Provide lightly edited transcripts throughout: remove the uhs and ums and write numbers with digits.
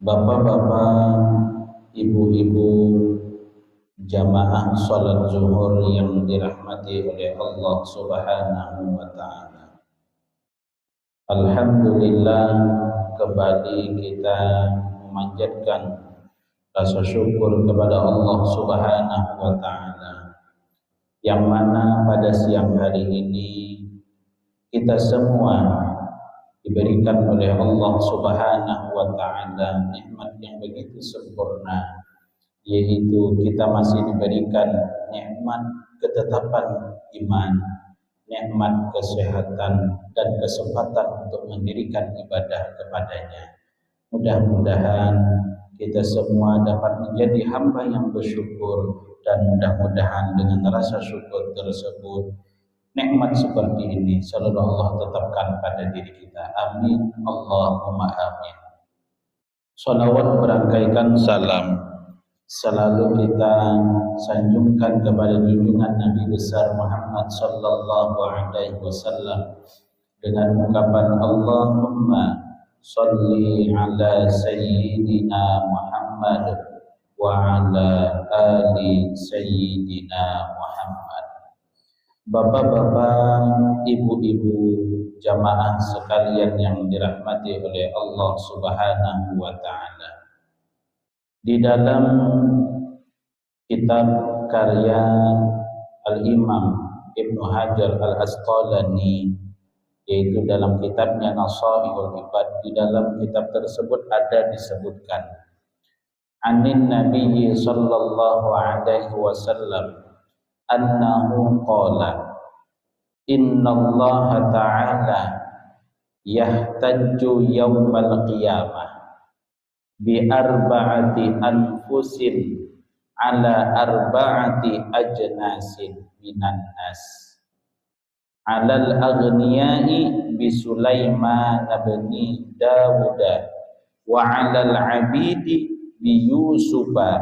Bapak-bapak, ibu-ibu, jamaah salat zuhur yang dirahmati oleh Allah Subhanahu wa taala. Alhamdulillah, kembali kita memanjatkan rasa syukur kepada Allah Subhanahu wa taala, yang mana pada siang hari ini kita semua diberikan oleh Allah Subhanahu wa taala nikmat yang begitu sempurna, yaitu kita masih diberikan nikmat ketetapan iman, nikmat kesehatan dan kesempatan untuk mendirikan ibadah kepadanya. Mudah-mudahan kita semua dapat menjadi hamba yang bersyukur, dan mudah-mudahan dengan rasa syukur tersebut nikmat seperti ini selalu Allah tetapkan pada diri kita. Amin, Allahumma amin. Salawat berangkaikan salam selalu kita sanjungkan kepada junjungan Nabi besar Muhammad sallallahu alaihi wasallam dengan ungkapan Allahumma sholli ala sayyidina Muhammad wa ala ali sayyidina Muhammad. Bapak-bapak, ibu-ibu, jamaah sekalian yang dirahmati oleh Allah Subhanahu wa taala. Di dalam kitab karya Al-Imam Ibnu Hajar Al-Asqalani, yaitu dalam kitabnya Nasaihul Ibad, di dalam kitab tersebut ada disebutkan Anin Nabi sallallahu alaihi wasallam annahu qala innallaha ta'ala yahtajju yawmal qiyamah bi arba'ati anfusin ala arba'ati ajnasin minan nas alal aghniyai bi Sulaiman bin Dawuda wa alal abidi bi Yusufa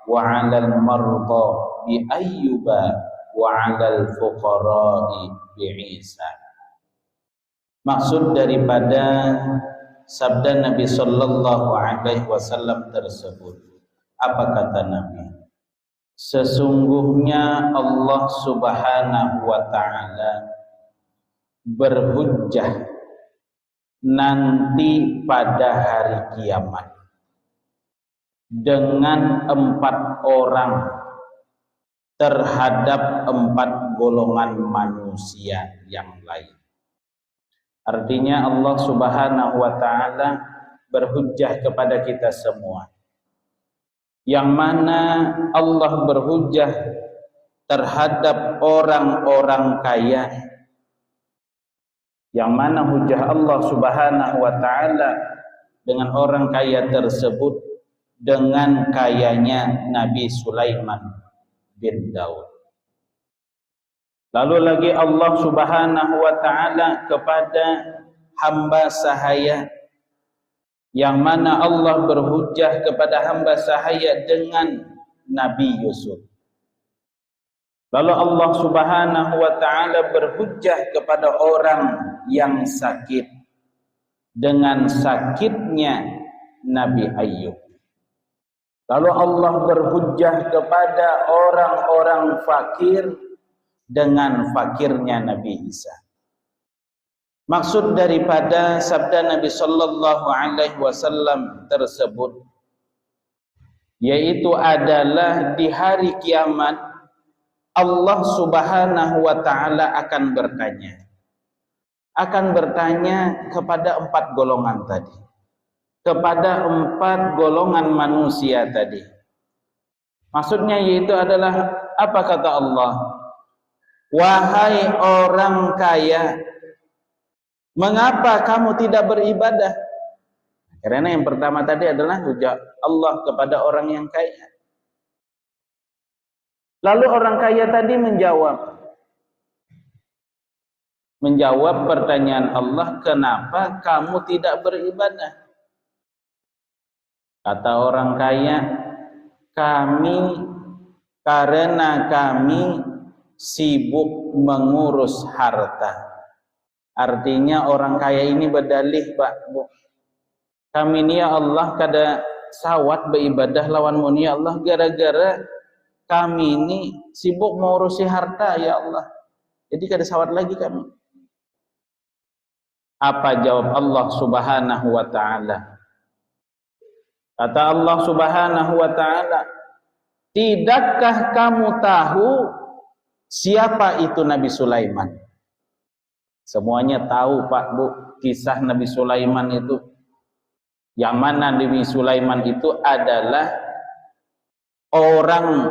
wa alal marda bi Ayyuba wa 'alal fuqara'i bi Isa. Maksud daripada sabda Nabi sallallahu alaihi wasallam tersebut, apa kata Nabi? Sesungguhnya Allah Subhanahu wa taala berhujjah nanti pada hari kiamat dengan 4 orang terhadap 4 golongan manusia yang lain. Artinya Allah Subhanahu wa taala berhujjah kepada kita semua, yang mana Allah berhujjah terhadap orang-orang kaya, yang mana hujjah Allah Subhanahu wa taala dengan orang kaya tersebut dengan kayanya Nabi Sulaiman bin Daud. Lalu lagi Allah Subhanahu wa taala kepada hamba sahaya, yang mana Allah berhujjah kepada hamba sahaya dengan Nabi Yusuf. Lalu Allah Subhanahu wa taala berhujjah kepada orang yang sakit dengan sakitnya Nabi Ayyub. Lalu Allah berhujjah kepada orang-orang fakir dengan fakirnya Nabi Isa. Maksud daripada sabda Nabi sallallahu alaihi wasallam tersebut yaitu adalah di hari kiamat Allah Subhanahu wa taala akan bertanya kepada 4 golongan tadi, kepada 4 golongan manusia tadi. Maksudnya yaitu adalah apa kata Allah? Wahai orang kaya, mengapa kamu tidak beribadah? Karena yang pertama tadi adalah hujah Allah kepada orang yang kaya. Lalu orang kaya tadi menjawab pertanyaan Allah, kenapa kamu tidak beribadah? Kata orang kaya, karena kami sibuk mengurus harta. Artinya orang kaya ini berdalih, Pak, Bu. kami ni ya Allah kada sawat beribadah lawanmu ni ya Allah, gara-gara kami ini sibuk mengurusi harta ya Allah, jadi kada sawat lagi kami. Apa jawab Allah Subhanahu wa ta'ala? Kata Allah Subhanahu wa ta'ala, tidakkah kamu tahu siapa itu Nabi Sulaiman? Semuanya tahu Pak Bu kisah Nabi Sulaiman itu. Yang mana Nabi Sulaiman itu adalah orang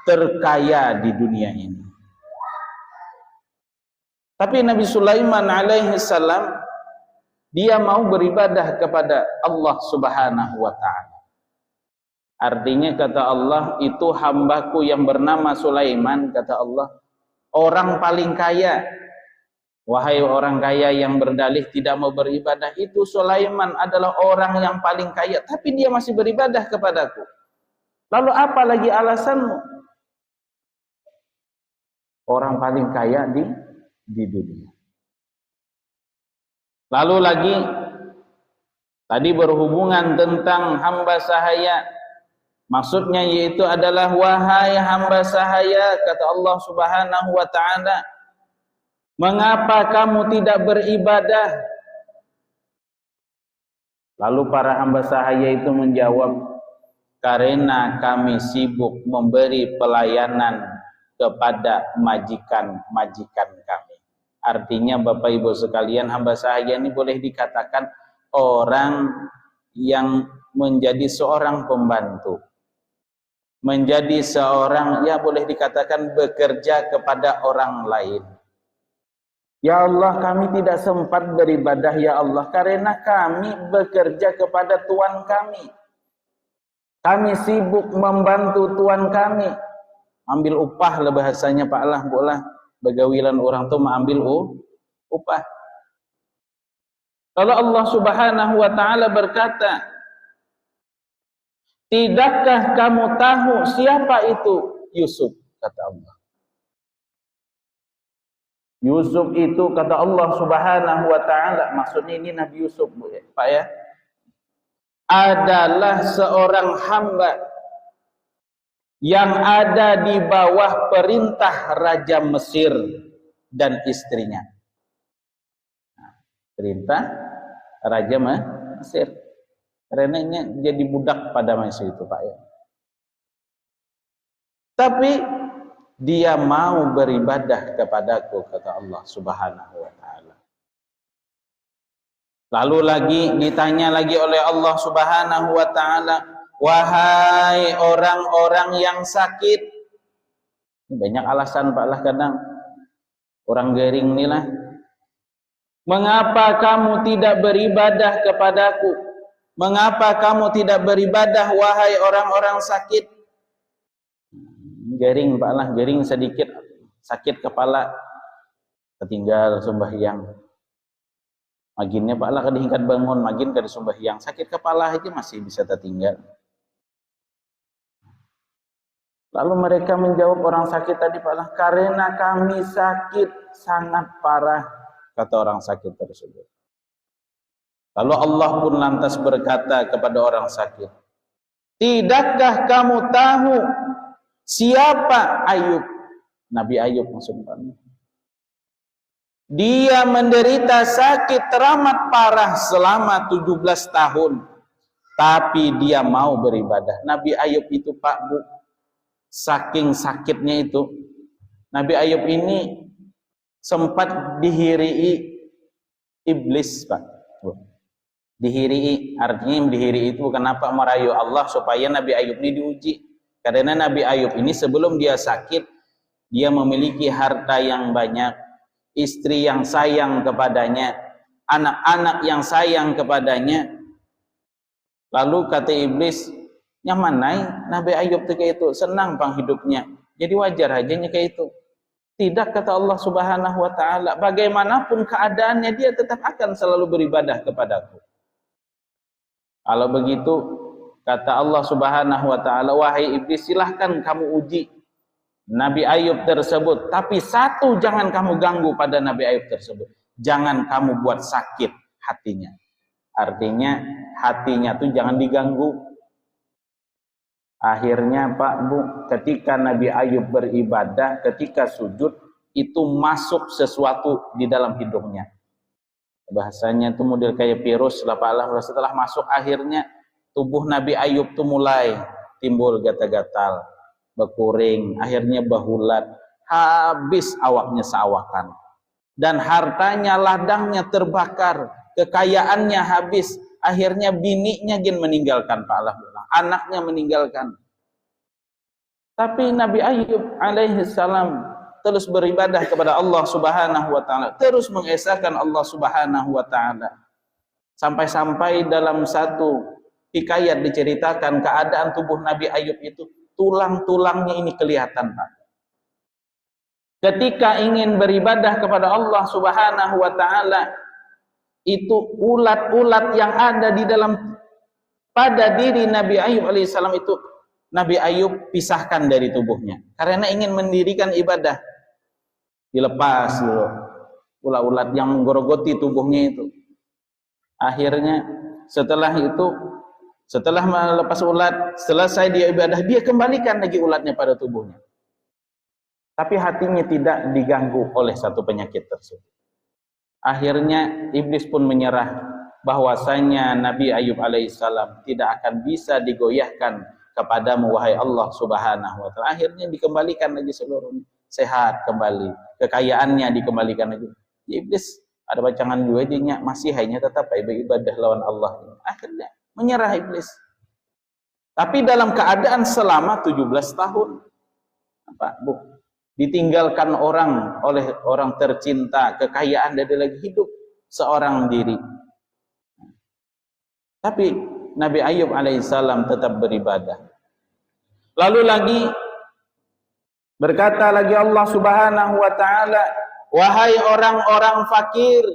terkaya di dunia ini. Tapi Nabi Sulaiman alaihi salam dia mau beribadah kepada Allah Subhanahu wa ta'ala. Artinya kata Allah, itu hambaku yang bernama Sulaiman, kata Allah, orang paling kaya. Wahai orang kaya yang berdalih tidak mau beribadah, itu Sulaiman adalah orang yang paling kaya, tapi dia masih beribadah kepadaku. Lalu apa lagi alasanmu? Orang paling kaya di dunia. Lalu lagi tadi berhubungan tentang hamba sahaya. Maksudnya yaitu adalah wahai hamba sahaya, kata Allah Subhanahu wa ta'ala, mengapa kamu tidak beribadah? Lalu para hamba sahaya itu menjawab, karena kami sibuk memberi pelayanan kepada majikan-majikan kami. Artinya Bapak Ibu sekalian, hamba sahaya ini boleh dikatakan orang yang menjadi seorang pembantu, menjadi seorang, ya boleh dikatakan bekerja kepada orang lain. Ya Allah, kami tidak sempat beribadah ya Allah, karena kami bekerja kepada Tuhan kami. Kami sibuk membantu Tuhan kami. Ambil upah lah bahasanya Pak lah, boleh begawilan orang tu mengambil upah. Lalu Allah Subhanahu wa ta'ala berkata, tidakkah kamu tahu siapa itu Yusuf, kata Allah. Yusuf itu kata Allah Subhanahu wa ta'ala, maksudnya ini Nabi Yusuf Pak ya, adalah seorang hamba yang ada di bawah perintah Raja Mesir dan istrinya. Perintah Raja Mesir. Karena ini jadi budak pada masa itu Pak ya. Tapi dia mau beribadah kepadaku, kata Allah Subhanahu wa ta'ala. Lalu lagi ditanya lagi oleh Allah Subhanahu wa ta'ala, wahai orang-orang yang sakit. Banyak alasan Pak lah kadang. Orang garing ni lah. Mengapa kamu tidak beribadah kepadaku? Mengapa kamu tidak beribadah wahai orang-orang sakit? Garing Pak lah, garing sedikit, sakit kepala, tertinggal sembahyang. Maginnya Pak lah kadihingkat bangun, magin kada sembahyang, sakit kepala aja masih bisa tertinggal. Lalu mereka menjawab orang sakit tadi Pak lah, karena kami sakit sangat parah, kata orang sakit tersebut. Lalu Allah pun lantas berkata kepada orang sakit, tidakkah kamu tahu siapa Ayub? Nabi Ayub maksudnya. Dia menderita sakit teramat parah selama 17 tahun. Tapi dia mau beribadah. Nabi Ayub itu Pak Bu, saking sakitnya itu, Nabi Ayub ini sempat dihirii iblis Pak. Dihirii, artinya dihirii itu kenapa merayu Allah supaya Nabi Ayub ini diuji. Karena Nabi Ayub ini sebelum dia sakit, dia memiliki harta yang banyak, istri yang sayang kepadanya, anak-anak yang sayang kepadanya. Lalu kata iblis, nyamanai Nabi Ayub kayak itu, senang pang hidupnya, jadi wajar aja kayak itu. Tidak, kata Allah Subhanahu wa ta'ala, bagaimanapun keadaannya dia tetap akan selalu beribadah kepadaku. Kalau begitu, kata Allah Subhanahu wa ta'ala, wahai iblis, silahkan kamu uji Nabi Ayub tersebut, tapi satu jangan kamu ganggu pada Nabi Ayub tersebut, jangan kamu buat sakit hatinya. Artinya hatinya tuh jangan diganggu. Akhirnya Pak Bu, ketika Nabi Ayub beribadah, ketika sujud, itu masuk sesuatu di dalam hidungnya. Bahasanya itu model kayak virus lah Pak Allah. Setelah masuk akhirnya tubuh Nabi Ayub tuh mulai timbul gatal-gatal, berkuring, akhirnya bahulat, habis awaknya seawakan. Dan hartanya, ladangnya terbakar, kekayaannya habis. Akhirnya bininya meninggalkan Pak Allah, anaknya meninggalkan. Tapi Nabi Ayub alaihi salam terus beribadah kepada Allah Subhanahu wa taala, terus mengesahkan Allah Subhanahu wa taala. Sampai-sampai dalam satu hikayat diceritakan keadaan tubuh Nabi Ayub itu, tulang-tulangnya ini kelihatan Pak. Ketika ingin beribadah kepada Allah Subhanahu wa taala, itu ulat-ulat yang ada di dalam pada diri Nabi Ayub alaihissalam itu Nabi Ayub pisahkan dari tubuhnya karena ingin mendirikan ibadah. Dilepas dulu ulat-ulat yang menggorogoti tubuhnya itu. Akhirnya setelah melepas ulat, selesai dia ibadah, dia kembalikan lagi ulatnya pada tubuhnya. Tapi hatinya tidak diganggu oleh satu penyakit tersebut. Akhirnya iblis pun menyerah bahwasanya Nabi Ayub alaihissalam tidak akan bisa digoyahkan kepadamu wahai Allah Subhanahu wa taala. Akhirnya dikembalikan lagi seluruhnya, sehat kembali, kekayaannya dikembalikan lagi. Iblis ada bacangan dua dinya masih hanya tetap ibadah lawan Allah. Akhirnya menyerah iblis. Tapi dalam keadaan selama 17 tahun. Apa, Bu? Ditinggalkan orang oleh orang tercinta, kekayaan dari lagi hidup seorang diri. Tapi Nabi Ayub alaihissalam tetap beribadah. Lalu lagi berkata lagi Allah Subhanahu wa taala, wahai orang-orang fakir,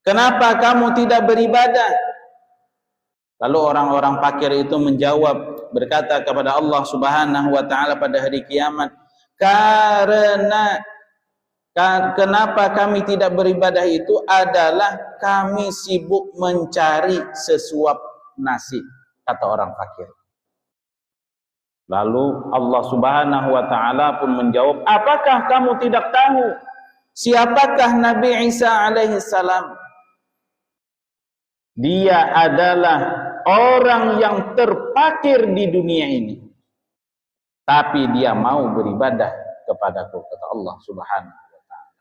kenapa kamu tidak beribadah? Lalu orang-orang fakir itu menjawab, berkata kepada Allah Subhanahu wa taala pada hari kiamat, karena kenapa kami tidak beribadah itu adalah kami sibuk mencari sesuap nasi, kata orang fakir. Lalu Allah Subhanahu wa taala pun menjawab, apakah kamu tidak tahu siapakah Nabi Isa alaihi salam? Dia adalah orang yang terpakir di dunia ini, tapi dia mau beribadah kepadaku, kata Allah Subhanahu wa taala.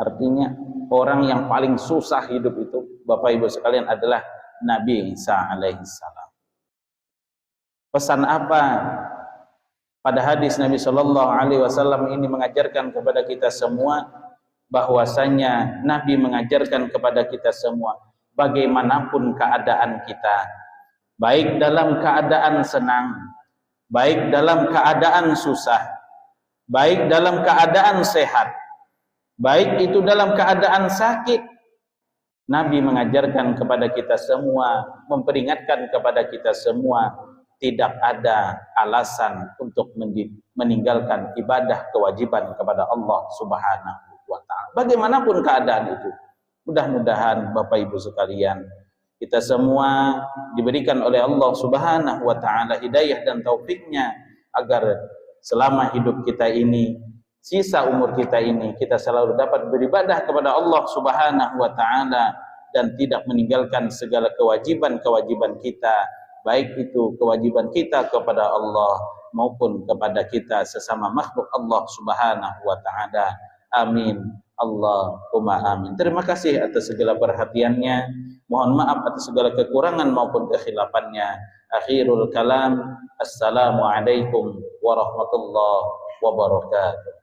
Artinya orang yang paling susah hidup itu Bapak Ibu sekalian adalah Nabi Isa alaihi salam. Pesan apa pada hadis Nabi sallallahu alaihi wasallam ini mengajarkan kepada kita semua, bahwasanya Nabi mengajarkan kepada kita semua bagaimanapun keadaan kita, baik dalam keadaan senang, baik dalam keadaan susah, baik dalam keadaan sehat, baik itu dalam keadaan sakit, Nabi mengajarkan kepada kita semua, memperingatkan kepada kita semua, tidak ada alasan untuk meninggalkan ibadah kewajiban kepada Allah Subhanahu wa taala. Bagaimanapun keadaan itu. Mudah-mudahan Bapak Ibu sekalian, kita semua diberikan oleh Allah Subhanahu wa taala hidayah dan taufiknya agar selama hidup kita ini, sisa umur kita ini, kita selalu dapat beribadah kepada Allah Subhanahu wa taala dan tidak meninggalkan segala kewajiban-kewajiban kita, baik itu kewajiban kita kepada Allah maupun kepada kita sesama makhluk Allah Subhanahu wa taala. Amin. Allahumma amin. Terima kasih atas segala perhatiannya. Mohon maaf atas segala kekurangan maupun kekhilafannya. Akhirul kalam. Assalamualaikum warahmatullahi wabarakatuh.